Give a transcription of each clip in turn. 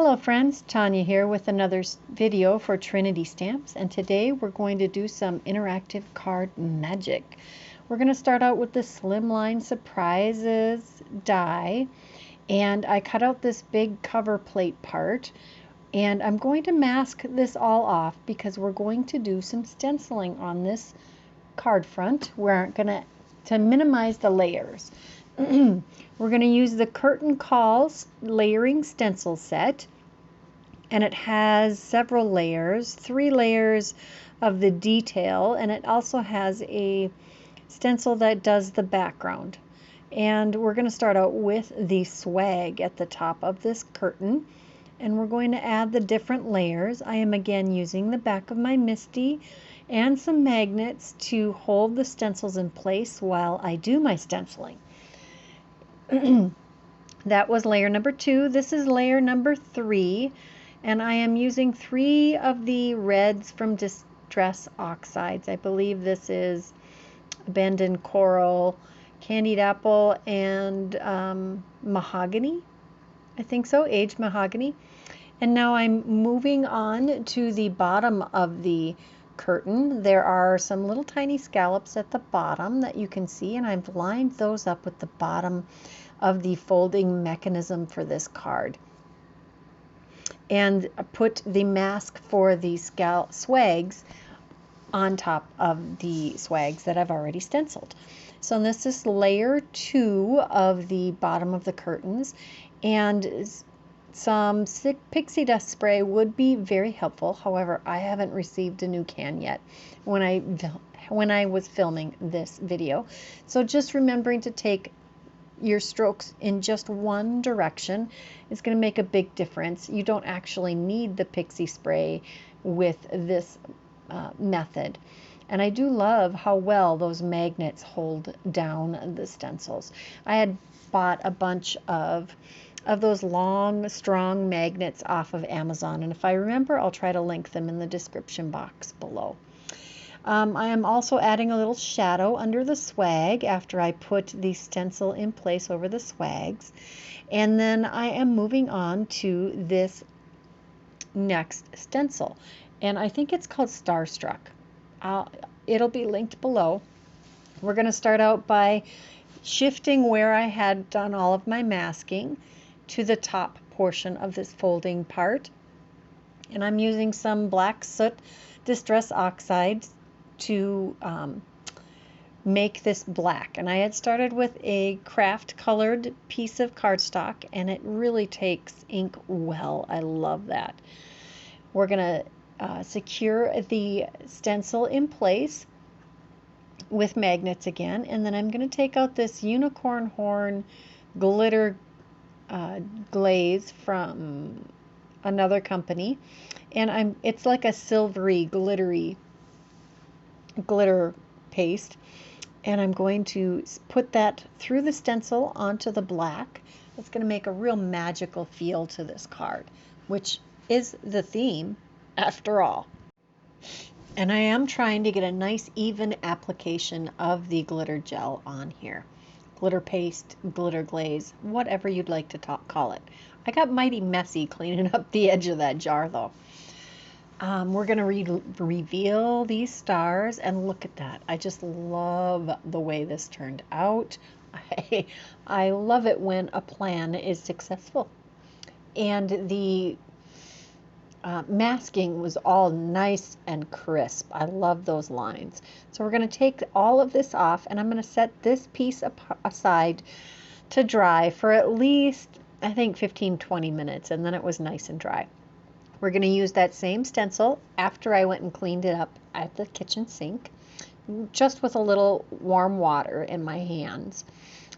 Hello friends, Tanya here with another video for Trinity Stamps, and today we're going to do some interactive card magic. We're going to start out with the Slimline Surprises die, and I cut out this big cover plate part, and I'm going to mask this all off because we're going to do some stenciling on this card front. We're going to minimize the layers. We're going to use the Curtain Calls layering stencil set, and it has several layers, 3 layers of the detail, and it also has a stencil that does the background. And we're going to start out with the swag at the top of this curtain, and we're going to add the different layers. I am again using the back of my MISTI and some magnets to hold the stencils in place while I do my stenciling. That was layer number 2. This is layer number 3, and I am using 3 of the reds from Distress Oxides. I believe this is Abandoned Coral, Candied Apple, and Mahogany. I think so, Aged Mahogany. And now I'm moving on to the bottom of the curtain. There are some little tiny scallops at the bottom that you can see, and I've lined those up with the bottom of the folding mechanism for this card, and put the mask for the swags on top of the swags that I've already stenciled. So this is layer 2 of the bottom of the curtains, and some pixie dust spray would be very helpful. However, I haven't received a new can yet when I was filming this video. So just remembering to take your strokes in just one direction is going to make a big difference. You don't actually need the pixie spray with this method. And I do love how well those magnets hold down the stencils. I had bought a bunch of those long, strong magnets off of Amazon, and if I remember, I'll try to link them in the description box below. I am also adding a little shadow under the swag after I put the stencil in place over the swags. And then I am moving on to this next stencil. And I think it's called Starstruck. It'll be linked below. We're going to start out by shifting where I had done all of my masking to the top portion of this folding part. And I'm using some black soot Distress Oxides to make this black. And I had started with a craft colored piece of cardstock, and it really takes ink well. I love that. We're going to secure the stencil in place with magnets again, and then I'm going to take out this unicorn horn glitter glaze from another company, and it's like a silvery glittery glitter paste, and I'm going to put that through the stencil onto the black. It's going to make a real magical feel to this card, which is the theme after all. And I am trying to get a nice even application of the glitter gel on here. Glitter paste, glitter glaze, whatever you'd like to call it. I got mighty messy cleaning up the edge of that jar though. We're going to reveal these stars, and look at that. I just love the way this turned out. I love it when a plan is successful. And the masking was all nice and crisp. I love those lines. So we're going to take all of this off, and I'm going to set this piece aside to dry for at least, I think, 15-20 minutes, and then it was nice and dry. We're going to use that same stencil after I went and cleaned it up at the kitchen sink, just with a little warm water in my hands.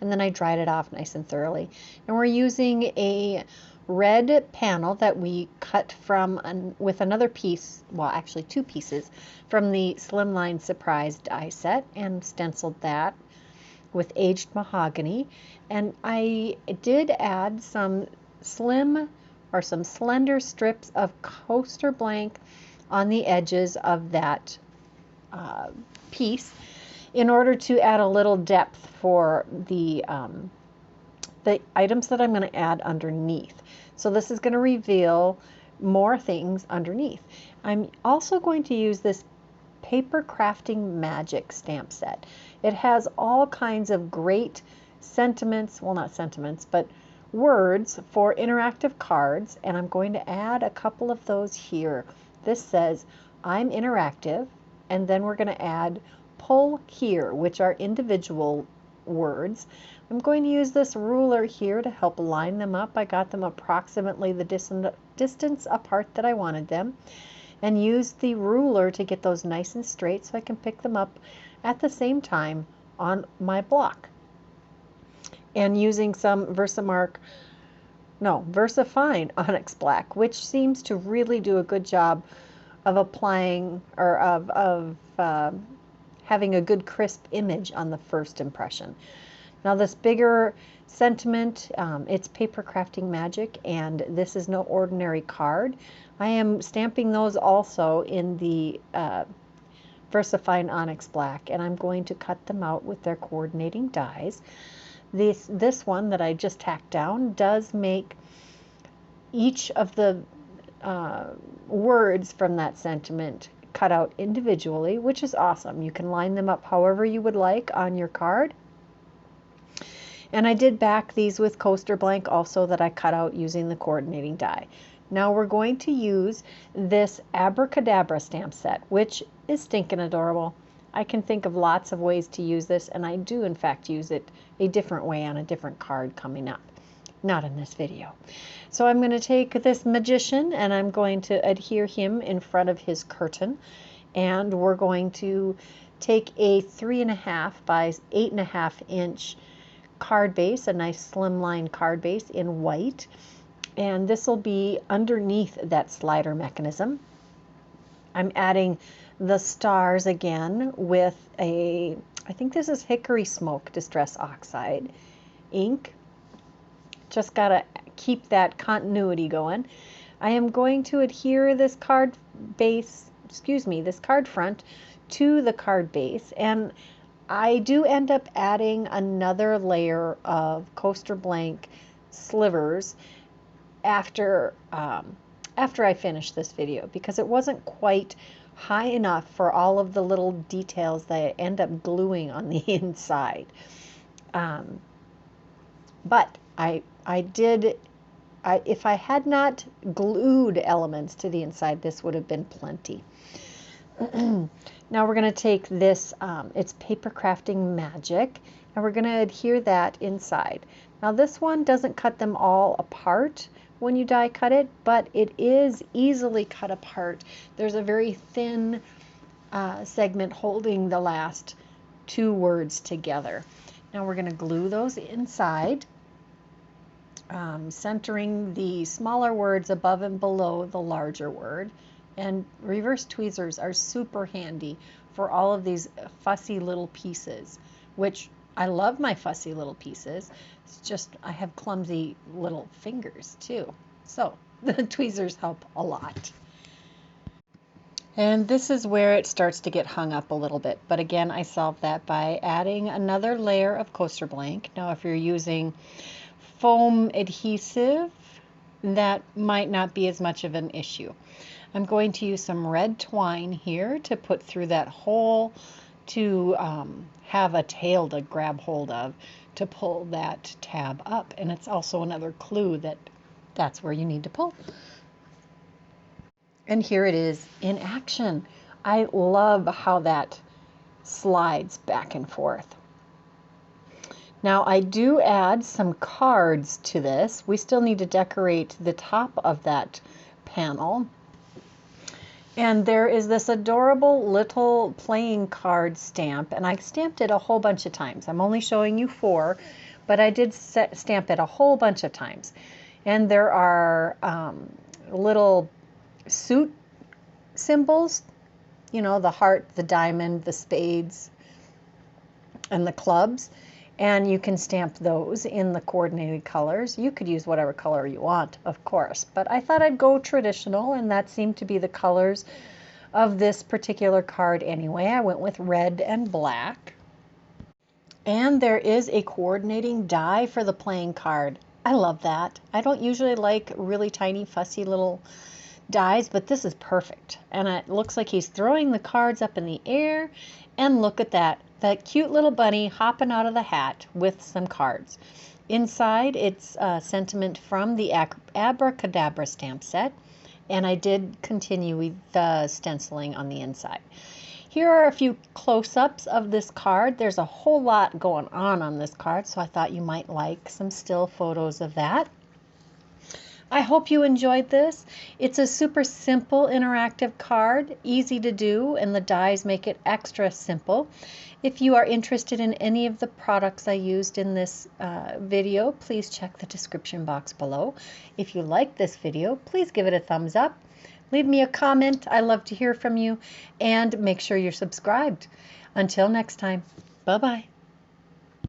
And then I dried it off nice and thoroughly. And we're using a red panel that we cut from with another piece, well, actually 2 pieces, from the Slimline Surprise die set, and stenciled that with Aged Mahogany. And I did add some slender strips of coaster blank on the edges of that piece in order to add a little depth for the items that I'm going to add underneath. So this is going to reveal more things underneath. I'm also going to use this Papercrafting Magic stamp set. It has all kinds of great sentiments, well, not sentiments, but words for interactive cards, and I'm going to add a couple of those here. This says, I'm interactive, and then we're going to add pull here, which are individual words. I'm going to use this ruler here to help line them up. I got them approximately the distance apart that I wanted them, and use the ruler to get those nice and straight so I can pick them up at the same time on my block. And using some VersaFine Onyx Black, which seems to really do a good job of applying, or of having a good crisp image on the first impression. Now this bigger sentiment, it's Papercrafting Magic, and this is no ordinary card. I am stamping those also in the VersaFine Onyx Black, and I'm going to cut them out with their coordinating dies. This one that I just tacked down does make each of the words from that sentiment cut out individually, which is awesome. You can line them up however you would like on your card. And I did back these with coaster blank also that I cut out using the coordinating die. Now we're going to use this Abracadabra stamp set, which is stinking adorable. I can think of lots of ways to use this, and I do in fact use it a different way on a different card coming up. Not in this video. So I'm going to take this magician and I'm going to adhere him in front of his curtain, and we're going to take a 3.5 by 8.5 inch card base, a nice slimline card base in white, and this will be underneath that slider mechanism. I'm adding the stars again with I think this is Hickory Smoke Distress Oxide ink. Just gotta keep that continuity going. I am going to adhere this card front to the card base, and I do end up adding another layer of coaster blank slivers after I finish this video, because it wasn't quite high enough for all of the little details that I end up gluing on the inside. But if I had not glued elements to the inside, this would have been plenty. Now we're going to take this, it's Papercrafting Magic, and we're going to adhere that inside. Now this one doesn't cut them all apart when you die cut it, but it is easily cut apart. There's a very thin segment holding the last two words together. Now we're going to glue those inside, centering the smaller words above and below the larger word. And reverse tweezers are super handy for all of these fussy little pieces, which I love my fussy little pieces. It's just I have clumsy little fingers too. So the tweezers help a lot. And this is where it starts to get hung up a little bit. But again, I solved that by adding another layer of coaster blank. Now if you're using foam adhesive, that might not be as much of an issue. I'm going to use some red twine here to put through that hole to have a tail to grab hold of to pull that tab up. And it's also another clue that that's where you need to pull. And here it is in action. I love how that slides back and forth. Now I do add some cards to this. We still need to decorate the top of that panel. And there is this adorable little playing card stamp, and I stamped it a whole bunch of times. I'm only showing you 4, but I did stamp it a whole bunch of times. And there are little suit symbols, you know, the heart, the diamond, the spades, and the clubs. And you can stamp those in the coordinated colors. You could use whatever color you want, of course, but I thought I'd go traditional, and that seemed to be the colors of this particular card anyway. I went with red and black. And there is a coordinating die for the playing card. I love that. I don't usually like really tiny, fussy little dies, but this is perfect. And it looks like he's throwing the cards up in the air. And look at that cute little bunny hopping out of the hat with some cards. Inside, it's a sentiment from the Abracadabra stamp set. And I did continue with the stenciling on the inside. Here are a few close-ups of this card. There's a whole lot going on this card, so I thought you might like some still photos of that. I hope you enjoyed this. It's a super simple interactive card, easy to do, and the dies make it extra simple. If you are interested in any of the products I used in this video, please check the description box below. If you like this video, please give it a thumbs up. Leave me a comment. I love to hear from you. And make sure you're subscribed. Until next time, bye-bye.